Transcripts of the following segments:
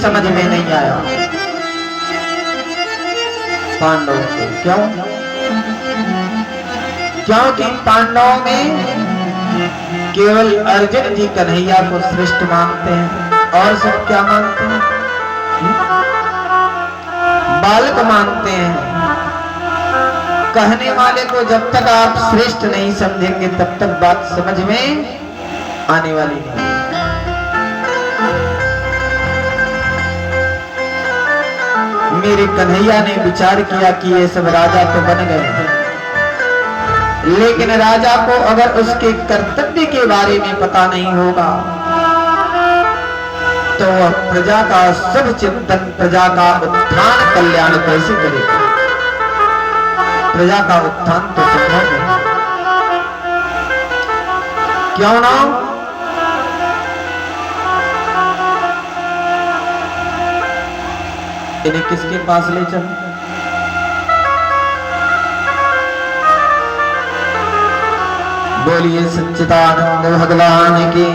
समझ में नहीं आया पांडवों को। क्यों? क्योंकि पांडवों में केवल अर्जुन जी कन्हैया को श्रेष्ठ मानते हैं और सब क्या मानते हैं? बालक मानते हैं। कहने वाले को जब तक आप श्रेष्ठ नहीं समझेंगे तब तक बात समझ में आने वाली नहीं। मेरे कन्हैया ने विचार किया कि ये सब राजा तो बन गए, लेकिन राजा को अगर उसके कर्तव्य के बारे में पता नहीं होगा तो वह प्रजा का शुभ चिंतन, प्रजा का उत्थान कल्याण कैसे करेगा? प्रजा का उत्थान तो संभव नहीं। क्यों ना? इन्हें किसके पास ले चल? बोलिए सच्चिदानंद भगवान की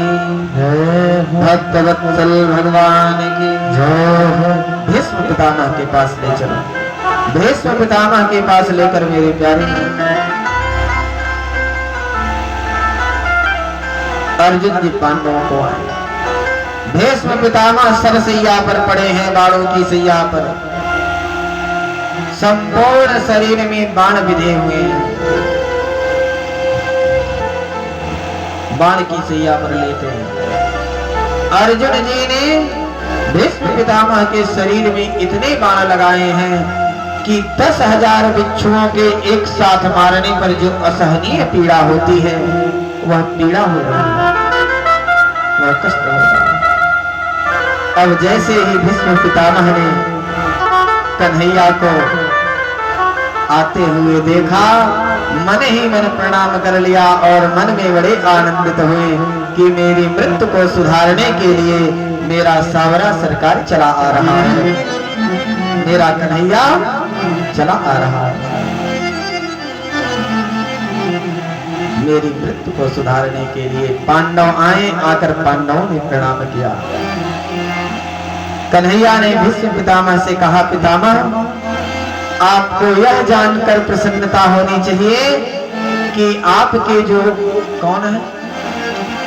जय, भक्त वत्सल भगवान की जय। भीष्म पितामह के पास ले चलो। भीष्म पितामह के पास लेकर मेरे प्यारे अर्जुन जी पांडवों को आए। भीष्म पितामह सरसैया पर पड़े हैं, बाणों की सैया पर, संपूर्ण शरीर में बाण बिधे हुए हैं, बाण की सैया पर लेटे हैं। अर्जुन जी ने भीष्म पितामह के शरीर में इतने बाण लगाए हैं कि 10,000 बिच्छुओं के एक साथ मारने पर जो असहनीय पीड़ा होती है वह पीड़ा हो रही है, वह कष्ट हो रहा है। अब जैसे ही भीष्म पितामह ने कन्हैया को आते हुए देखा, मन ही मन प्रणाम कर लिया और मन में बड़े आनंदित हुए कि मेरी मृत्यु को सुधारने के लिए मेरा सावरा सरकार चला आ रहा है, मेरा कन्हैया चला आ रहा है। मेरी मृत्यु को सुधारने के लिए पांडव आए। आकर पांडवों ने प्रणाम किया। कन्हैया ने भीष्म पितामह से कहा, पितामह आपको यह जानकर प्रसन्नता होनी चाहिए कि आपके जो कौन है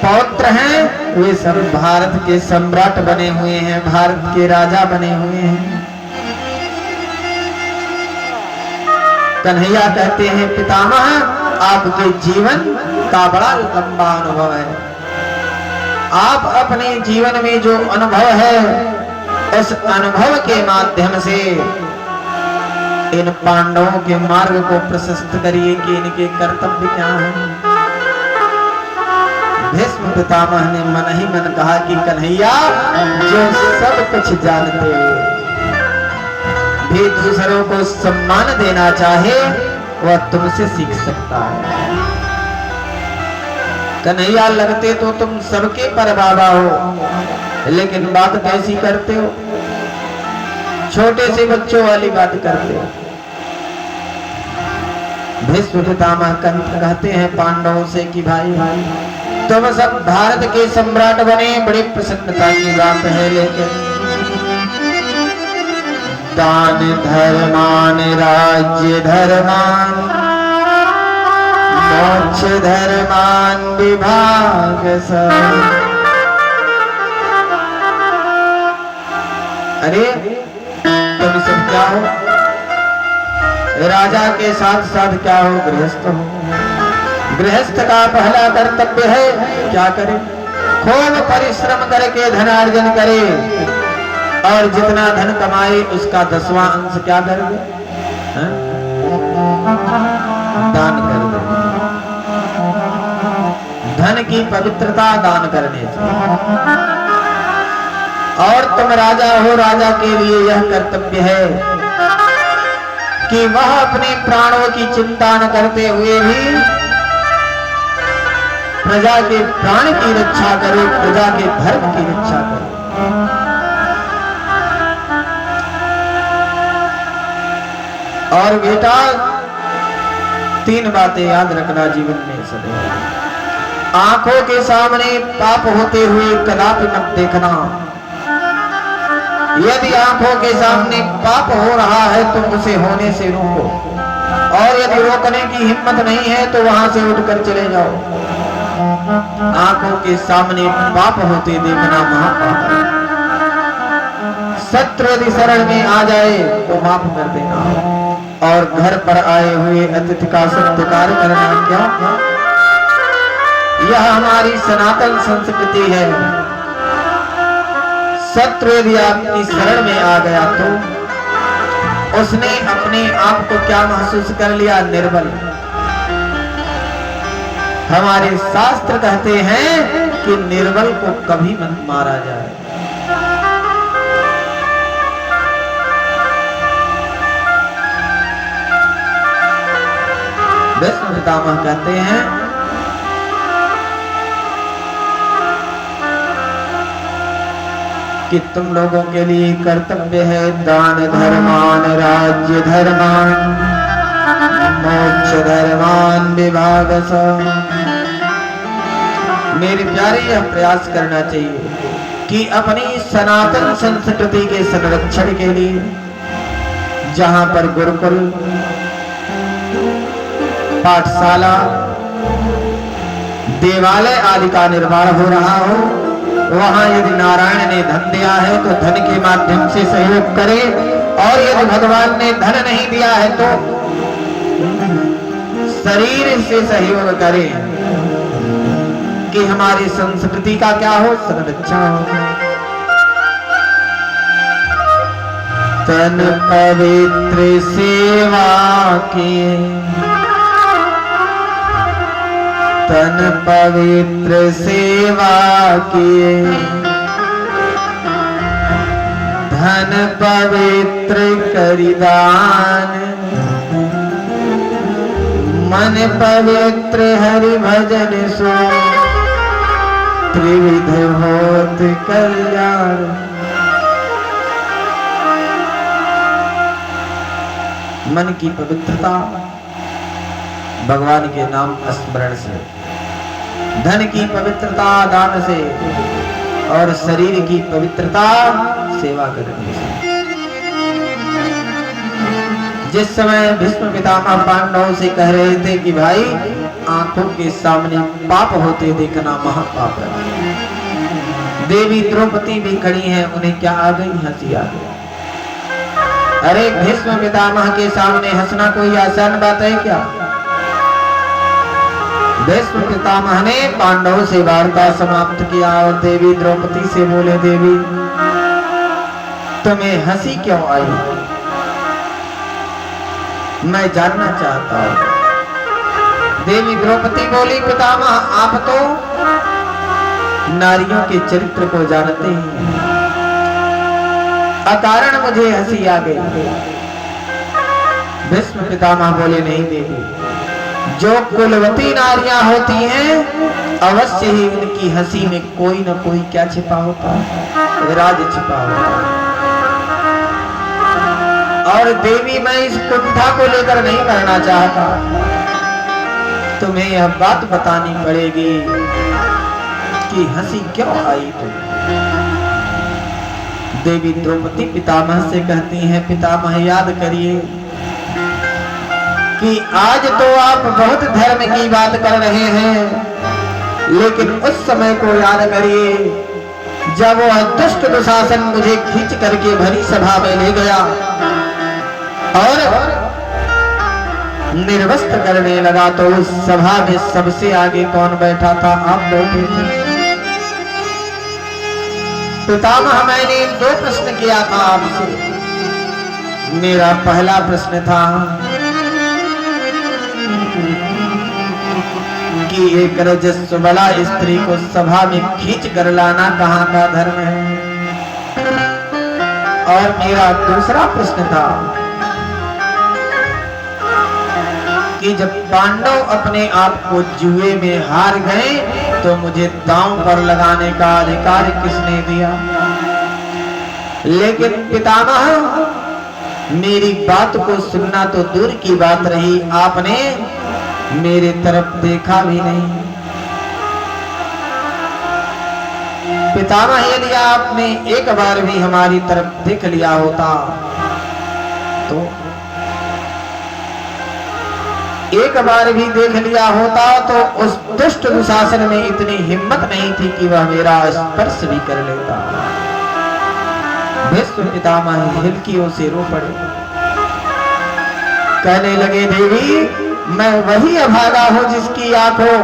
पौत्र हैं वे सब भारत के सम्राट बने हुए हैं, भारत के राजा बने हुए हैं। कन्हैया कहते हैं, पितामह आपके जीवन का बड़ा लंबा अनुभव है। आप अपने जीवन में जो अनुभव है उस अनुभव के माध्यम से इन पांडवों के मार्ग को प्रशस्त करिए कि इनके कर्तव्य क्या हैं। भीष्म पितामह ने मन ही मन कहा कि कन्हैया जो सब कुछ जानते हुए भी दूसरों को सम्मान देना चाहे वह तुमसे सीख सकता है। कन्हैया लगते तो तुम सबके पर बाबा हो, लेकिन बात कैसी करते हो? छोटे से बच्चों वाली बात करते हो। भीष्म पितामह कहते हैं पांडवों से कि भाई तुम सब भारत के सम्राट बने, बड़ी प्रसन्नता की बात है, लेकिन दान धर्मान राज्य धर्मान मोक्ष धर्मान विभाग सब। अरे तुम सब क्या हो? राजा के साथ साथ क्या हो? गृहस्थ हो। गृहस्थ का पहला कर्तव्य है क्या करे? खूब परिश्रम करके धनार्जन करे और जितना धन कमाए उसका 10वां अंश क्या कर दे? दान कर दे। धन की पवित्रता दान करने से। और तुम राजा हो, राजा के लिए यह कर्तव्य है कि वह अपने प्राणों की चिंता न करते हुए भी प्रजा के प्राण की रक्षा करे, प्रजा के धर्म की रक्षा करे। और बेटा 3 बातें याद रखना जीवन में सदैव। आंखों के सामने पाप होते हुए कदापि मत देखना। यदि आंखों के सामने पाप हो रहा है तो उसे होने से रोको, और यदि रोकने की हिम्मत नहीं है तो वहां से उठकर चले जाओ। आंखों के सामने पाप होते देखना महापाप है। शत्रु यदि शरण में आ जाए तो माफ कर देना, और घर पर आए हुए अतिथि का सत्कार करना क्या, यह हमारी सनातन संस्कृति है। शत्रु यदि आपकी शरण में आ गया तो उसने अपने आप को क्या महसूस कर लिया, निर्बल। हमारे शास्त्र कहते हैं कि निर्बल को कभी मत मारा जाए। भीष्म पितामह कहते हैं कि तुम लोगों के लिए कर्तव्य है दान धर्मान राज्य धर्मान मोक्ष धर्मान विभाग। मेरे प्यारे यह प्रयास करना चाहिए कि अपनी सनातन संस्कृति के संरक्षण के लिए जहां पर गुरुकुल पाठशाला देवालय आदि का निर्माण हो रहा हो, वहां यदि नारायण ने धन दिया है तो धन के माध्यम से सहयोग करे, और यदि भगवान ने धन नहीं दिया है तो शरीर से सहयोग करे कि हमारी संस्कृति का क्या हो, संरक्षण हो। तन पवित्र सेवा के, तन पवित्र सेवा किए, धन पवित्र करिदान, मन पवित्र हरि भजन सो, त्रिविध होत कल्याण। मन की पवित्रता भगवान के नाम स्मरण से, धन की पवित्रता दान से, और शरीर की पवित्रता सेवा करने से। जिस समय भीष्म पितामह पांडवों से कह रहे थे कि भाई आंखों के सामने पाप होते देखना महापाप है, देवी द्रौपदी भी खड़ी हैं, उन्हें क्या आ गई, हंसी आ गई। अरे भीष्म पितामह के सामने हंसना कोई आसान बात है क्या? भीष्म पितामह ने पांडवों से वार्ता समाप्त किया और देवी द्रौपदी से बोले, देवी तुम्हें हंसी क्यों आई, मैं जानना चाहता हूं। देवी द्रौपदी बोली, पितामह आप तो नारियों के चरित्र को जानते हैं, अकारण मुझे हंसी आ गई। भीष्म पितामह बोले, नहीं देवी, जो कुलवती नारियां होती हैं अवश्य ही उनकी हंसी में कोई न कोई क्या छिपा होता है, राज छिपा होता है। और देवी मैं इस कुंठा को लेकर नहीं करना चाहता, तुम्हें यह बात बतानी पड़ेगी कि हंसी क्यों आई तुम। देवी द्रौपदी पितामह से कहती हैं, पितामह याद करिए कि आज तो आप बहुत धर्म की बात कर रहे हैं, लेकिन उस समय को याद करिए जब वह दुष्ट दुशासन मुझे खींच करके भरी सभा में ले गया और निर्वस्त्र करने लगा, तो उस सभा में सबसे आगे कौन बैठा था, आप बैठे थे। पितामह मैंने 2 प्रश्न किया था आपसे। मेरा पहला प्रश्न था कि एक रजस्वला स्त्री को सभा में खींच कर लाना कहाँ का धर्म है, और मेरा दूसरा प्रश्न था कि जब पांडव अपने आप को जुए में हार गए तो मुझे दांव पर लगाने का अधिकार किसने दिया। लेकिन पितामह मेरी बात को सुनना तो दूर की बात रही, आपने मेरे तरफ देखा भी नहीं। पितामह यदि आपने एक बार भी हमारी तरफ देख लिया होता तो एक बार भी देख लिया होता तो उस दुष्ट दुशासन में इतनी हिम्मत नहीं थी कि वह मेरा स्पर्श भी कर लेता। भीष्म पितामह हिलकियों से रो पड़े, कहने लगे देवी मैं वही अभागा हूं जिसकी आंखों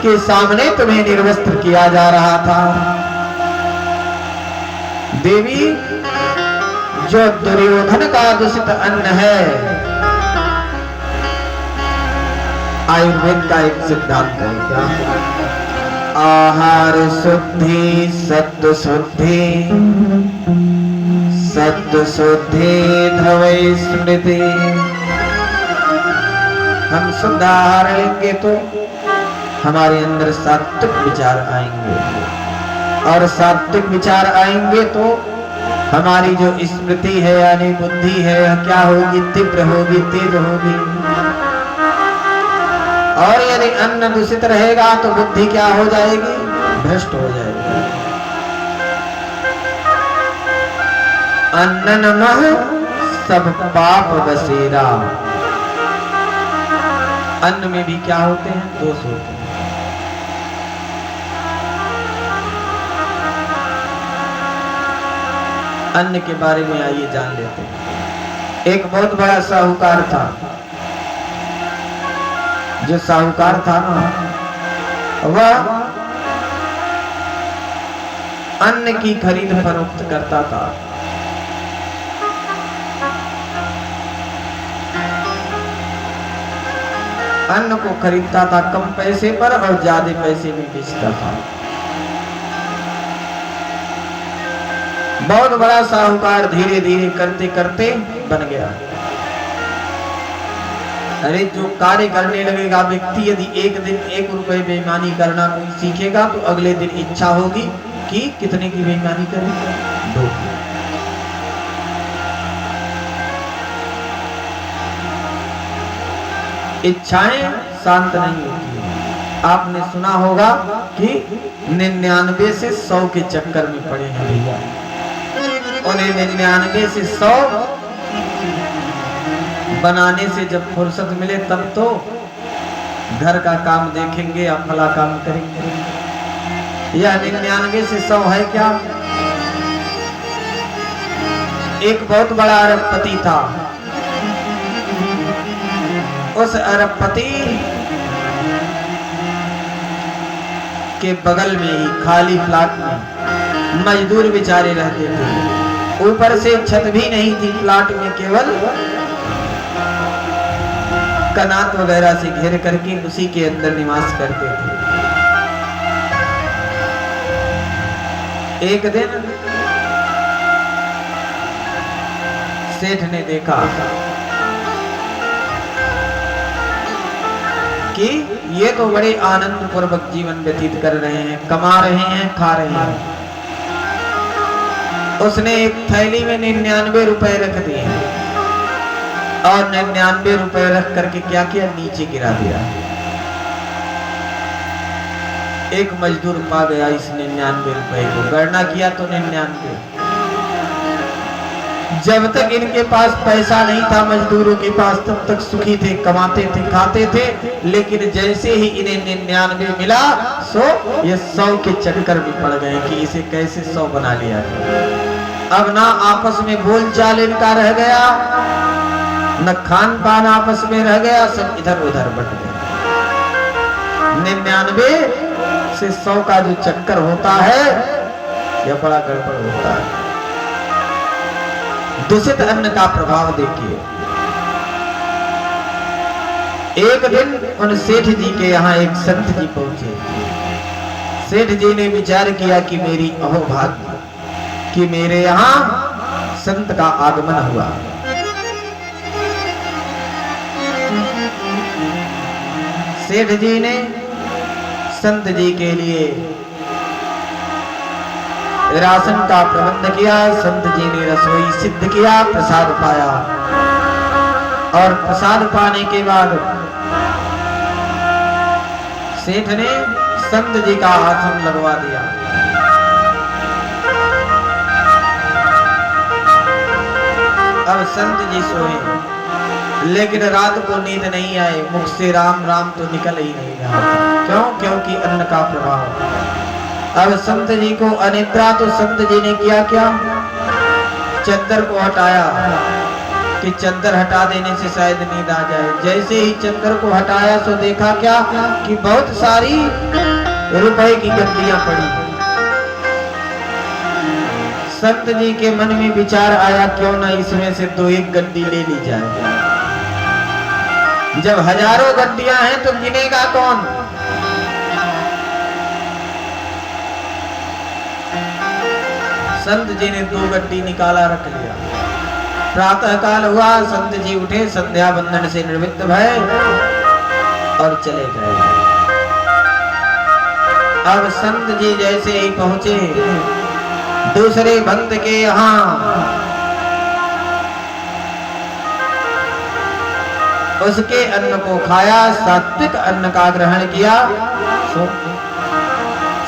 के सामने तुम्हें निर्वस्त्र किया जा रहा था। देवी जो दुर्योधन का दूषित अन्न है, आयुर्वेद का एक सिद्धांत है क्या, आहार शुद्धि सत्व शुद्धि सत्व शुद्धि ध्रुवै स्मृति। हम शुद्ध आहार लेंगे तो हमारे अंदर सात्विक विचार आएंगे, और सात्विक विचार आएंगे तो हमारी जो स्मृति है यानी बुद्धि है क्या होगी, तीव्र होगी, तेज होगी। और यदि अन्न दूषित रहेगा तो बुद्धि क्या हो जाएगी, भ्रष्ट हो जाएगी। अन्न नमः सब पाप बसेरा। अन्न में भी क्या होते हैं, दोष होते हैं। अन्न के बारे में आइए जान लेते हैं। एक बहुत बड़ा साहूकार था, जो साहूकार था ना वह अन्न की खरीद फरोख्त करता था। अन्न को खरीदता था कम पैसे पर और ज्यादा पैसे में बेचता था। बहुत बड़ा साहूकार धीरे धीरे करते करते बन गया। अरे जो कार्य करने लगेगा व्यक्ति, यदि एक दिन 1 रुपए बेईमानी करना कोई सीखेगा तो अगले दिन इच्छा होगी कि कितने की बेईमानी करेगा, 2। इच्छाएं शांत नहीं होती। आपने सुना होगा कि 99 से 100 के चक्कर में पड़े हैं भैया। उन्हें 99 से 100 बनाने से जब फुर्सत मिले तब तो घर का काम देखेंगे या फला काम करेंगे। यह 99 से 100 है क्या। एक बहुत बड़ा अरबपति था। उस अरबपति के बगल में ही खाली प्लाट में मजदूर बेचारे रहते थे। ऊपर से छत भी नहीं थी, प्लाट में केवल कनात वगैरह से घेर करके उसी के अंदर निवास करते थे। एक दिन सेठ ने देखा कि ये तो बड़े आनंद पूर्वक जीवन व्यतीत कर रहे हैं, कमा रहे हैं, खा रहे हैं। उसने एक थैली में 99 रुपए रख दिए और 99 रुपए रख करके क्या किया, नीचे गिरा दिया। एक मजदूर पा गया इस 99 रुपए को, गणना किया तो 99। जब तक इनके पास पैसा नहीं था मजदूरों के पास, तब तक सुखी थे, कमाते थे, खाते थे। लेकिन जैसे ही इन्हें 99 मिला सो ये 100 के चक्कर में पड़ गए कि इसे कैसे 100 बना लिया। अब ना आपस में बोल चाल इनका रह गया, न खान पान आपस में रह गया, सब इधर उधर बट गए। 99 से 100 का जो चक्कर होता है यह बड़ा गड़बड़ होता है। दूषित अन्न का प्रभाव देखिए। एक दिन उन सेठ जी के यहाँ एक संत जी पहुंचे। सेठ जी ने विचार किया कि मेरी अहोभाग्य कि मेरे यहाँ संत का आगमन हुआ। सेठ जी ने संत जी के लिए राशन का प्रबंध किया। संत जी ने रसोई सिद्ध किया, प्रसाद पाया और प्रसाद पाने के बाद सेठ ने संत जी का आसन लगवा दिया। अब संत जी सोए, लेकिन रात को नींद नहीं आए, मुख से राम राम तो निकल ही नहीं रहा। क्यों? क्योंकि अन्न का प्रभाव। अब संत जी को अनिद्रा, तो संत जी ने किया क्या? चद्दर को हटाया कि चद्दर हटा देने से शायद नींद आ जाए। जैसे ही चद्दर को हटाया तो देखा क्या कि बहुत सारी रुपए की गड्डियां पड़ी। संत जी के मन में विचार आया, क्यों ना इसमें से 2-1 गड्डी ले ली जाए। जब हजारों गड्डियां हैं तो गिनेगा कौन? संत जी ने 2 गड्डी निकाला, रख लिया। प्रातः काल हुआ, संत जी उठे, संध्या बंदन से निवृत्त भय और चले गए। अब संत जी जैसे ही पहुंचे दूसरे भक्त के यहाँ, उसके अन्न को खाया, सात्विक अन्न का ग्रहण किया।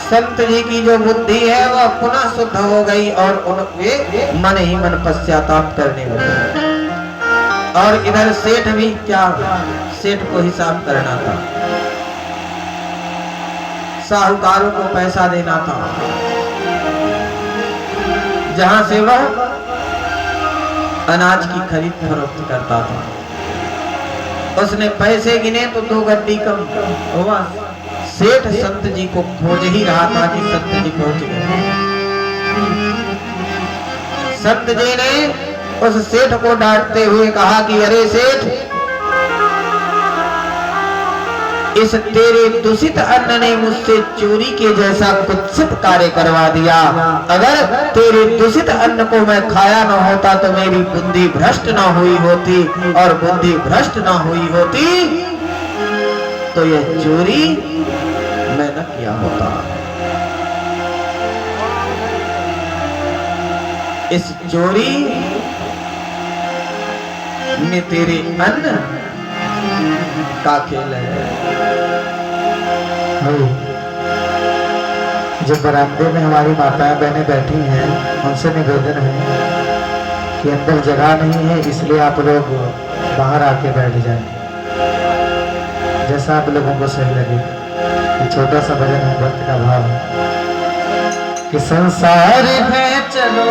संत जी की जो बुद्धि है वह पुनः शुद्ध हो गई और उनके मन ही मन पश्चाताप करने लगे। और इधर सेठ भी क्या, सेठ को हिसाब करना था, साहूकारों को पैसा देना था, जहां से वह अनाज की खरीद फरोख्त करता था। उसने पैसे गिने तो 2 गड्डी कम हुआ। सेठ संत जी को खोज ही रहा था कि संत जी पहुंच गए। संत जी ने उस सेठ को डांटते हुए कहा कि अरे सेठ, इस तेरे दूषित अन्न ने मुझसे चोरी के जैसा कुत्सित कार्य करवा दिया। अगर तेरे दूषित अन्न को मैं खाया न होता तो मेरी बुद्धि भ्रष्ट न हुई होती, और बुद्धि भ्रष्ट न हुई होती तो यह चोरी मैं न किया होता। इस चोरी में तेरे अन्न का खेल है। जो बरामदे में हमारी माताएं बहनें बैठी हैं, उनसे निवेदन है कि अंदर जगह नहीं है, इसलिए आप लोग बाहर आके बैठ जाएं, जैसा आप लोगों को सही लगे। ये छोटा सा भजन है, भक्त का भाव है कि संसार है चलो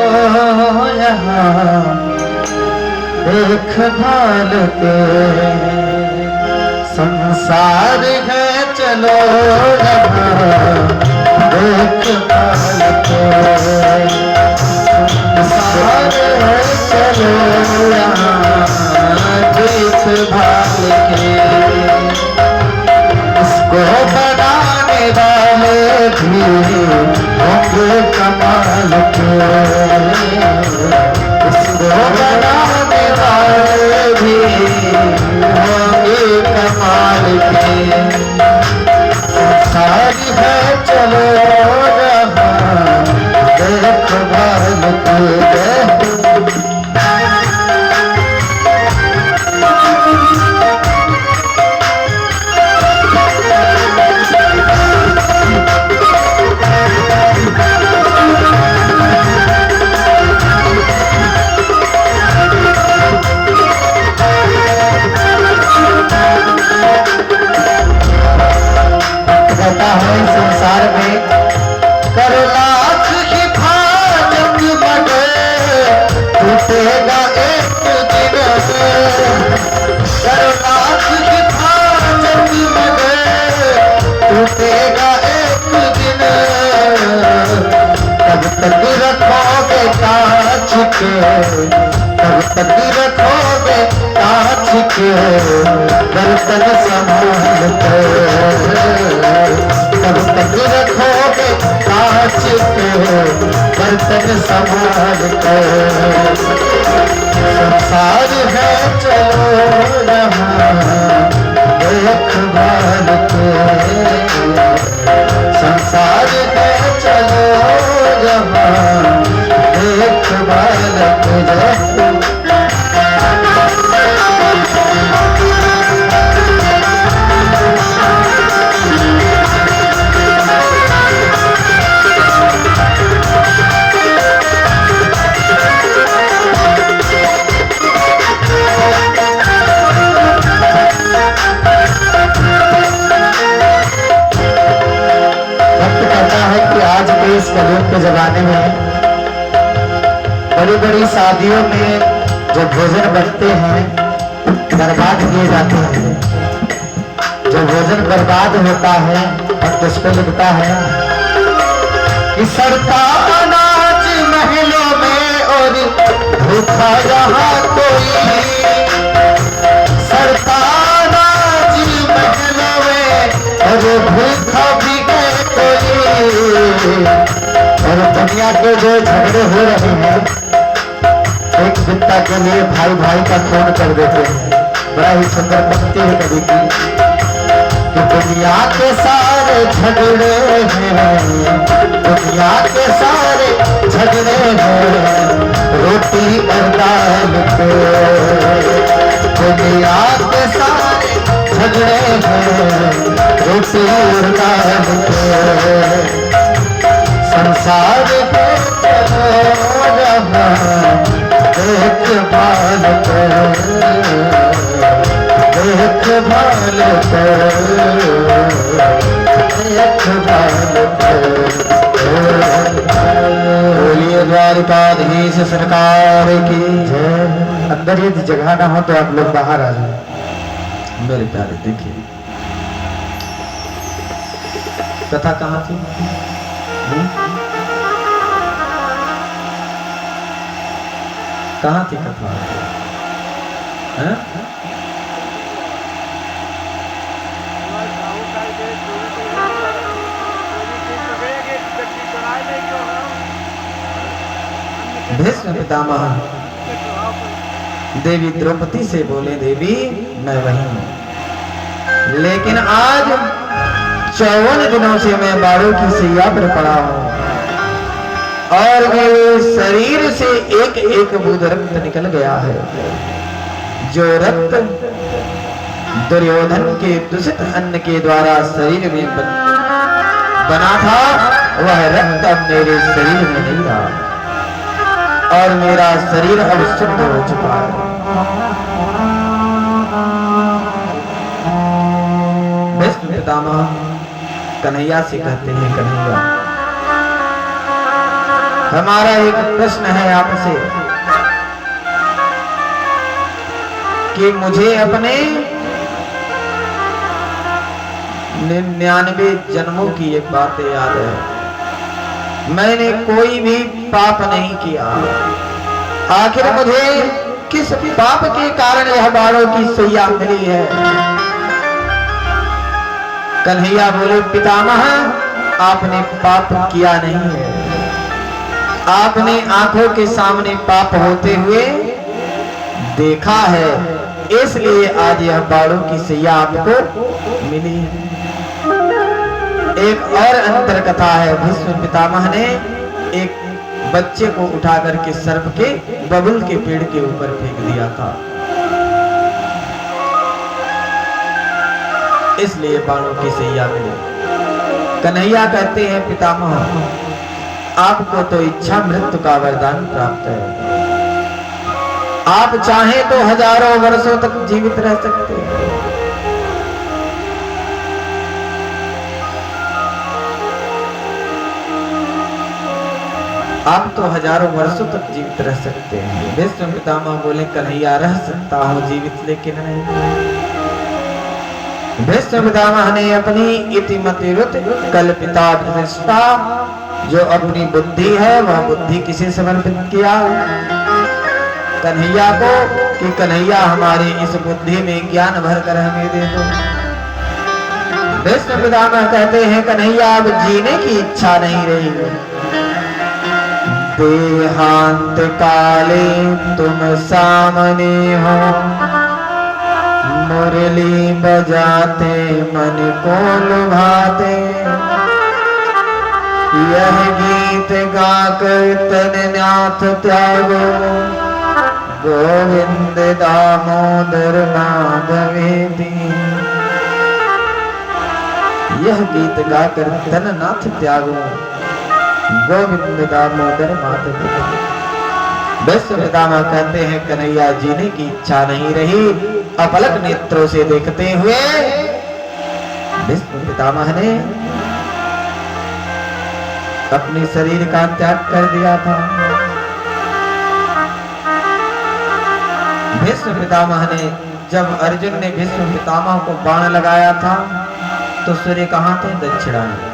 यहाँ देख भाल के, संसार है चलो यहाँ देख भाल के, संसार है चलो यहाँ देख भाल के, इसको बनाने वाले भी होंगे कमाल के, इसको बनाने वाले भी होंगे कमाल के। सारी है चलो यहाँ देख भाल के, संसार में कर लाख हिफाजत बने, टूटेगा एक दिन, कर लाख हिफाजत बने, टूटेगा एक दिन, तब तक रखोगे कांच के, तब तक रखोगे कांच के बर्तन संभाल कर, तब तक रखोगे कांच के बर्तन संभाल कर। संसार है चलो यहाँ देख भाल के, संसार है चलो यहाँ देख भाल के। बड़ी बड़ी शादियों में जो भोजन बनते हैं बर्बाद किए जाते हैं। जो भोजन बर्बाद होता है और उस पर लिखता है कि सड़ता अनाज महलों में और भूखा यहाँ कोई, सड़ता अनाज महलों में और भूखा भी है कोई। और दुनिया के जो झगड़े हो रहे हैं, एक बित्ता के लिए भाई भाई का खून कर देते हैं। बड़ा ही सुंदर पंक्ति है कवि की कि दुनिया के सारे झगड़े हैं, दुनिया के सारे झगड़े हैं रोटी और दाल पे। दुनिया के सारे झगड़े हैं रोटी और दाल पे। संसार पे चलो रहा देखभाल कर, देखभाल कर, देखभाल कर। बोलिए द्वारिकाधीश सरकार की जय। अंदर यदि जगह ना हो तो आप लोग बाहर आ जाए। मेरे प्यारे देखिए कथा कहाँ थी? कहाँ थी कथा? हैं? भीष्म पितामह देवी द्रौपदी से बोले, देवी मैं वही हूँ, लेकिन आज 54 दिनों से मैं बाड़ों की सैया पर पड़ा हूँ और मेरे शरीर से एक एक बूंद रक्त निकल गया है। जो रक्त दुर्योधन के दूषित अन्न के द्वारा शरीर में बना था, वह रक्त अब मेरे शरीर में नहीं रहा और मेरा शरीर अब शुद्ध हो चुका है। भीष्म पितामह कन्हैया से कहते हैं, कन्हैया हमारा एक प्रश्न है आपसे कि मुझे अपने 99 जन्मों की एक बात याद है। मैंने कोई भी पाप नहीं किया, आखिर मुझे किस पाप के कारण यह बाड़ों की सैया मिली है? कन्हैया बोले, पितामह आपने पाप किया नहीं है, आपने आंखों के सामने पाप होते हुए देखा है, इसलिए आज यह बाड़ों की सैया आपको मिली है। एक और अंतर कथा है, भीष्म पितामह ने एक बच्चे को उठा करके सर्प के बबुल के पेड़ के ऊपर फेंक दिया था, इसलिए बाणों की सैया मिली। कन्हैया कहते हैं, पितामह आपको तो इच्छा मृत्यु का वरदान प्राप्त है, आप चाहें तो हजारों वर्षों तक जीवित रह सकते हैं। आप तो हजारों वर्षों तक जीवित रह सकते हैं। भीष्म पितामह बोले, कन्हैया रह सकता हूं जीवित, लेकिन नहीं। भीष्म पितामह ने अपनी इतिमतिरुत कल्पिता प्रतिष्ठा, जो अपनी बुद्धि है वह बुद्धि किसे समर्पित किया? कन्हैया को, कि कन्हैया हमारी इस बुद्धि में ज्ञान भर कर हमें दे दो। भीष्म पितामह कहते हैं, कन्हैया अब जीने की इच्छा नहीं रही, देहांत काले तुम सामने हो, मुरली बजाते मन को लुभाते, यह गीत गाकर तन नाथ त्यागो, गोविंद दामोदर माधवेति। यह गीत गाकर तन नाथ त्यागो, गोविंद दामोदर माधव। भीष्म पितामह कहते हैं, कन्हैया जीने की इच्छा नहीं रही। अपलक नेत्रों से देखते हुए भीष्म पितामह ने अपने शरीर का त्याग कर दिया था। भीष्म पितामह ने, जब अर्जुन ने भीष्म पितामह को बाण लगाया था तो सूर्य कहाँ थे? दक्षिणायन।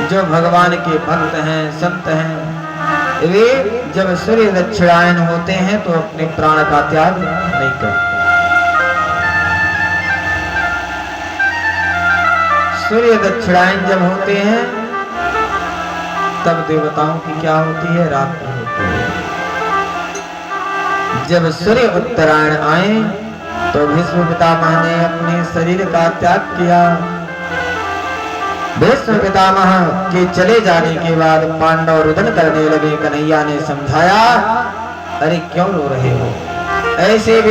जो भगवान के भक्त हैं, संत हैं, वे जब सूर्य दक्षिणायन होते हैं तो अपने प्राण का त्याग नहीं करते। सूर्य दक्षिणायन जब होते हैं तब देवताओं की क्या होती है? रात्रि होती है। जब सूर्य उत्तरायण आए तो भीष्म पितामह ने अपने शरीर का त्याग किया। भीष्म पितामह के चले जाने के बाद पांडव रुदन करने लगे। कन्हैया ने समझाया, अरे क्यों रो रहे हो? ऐसे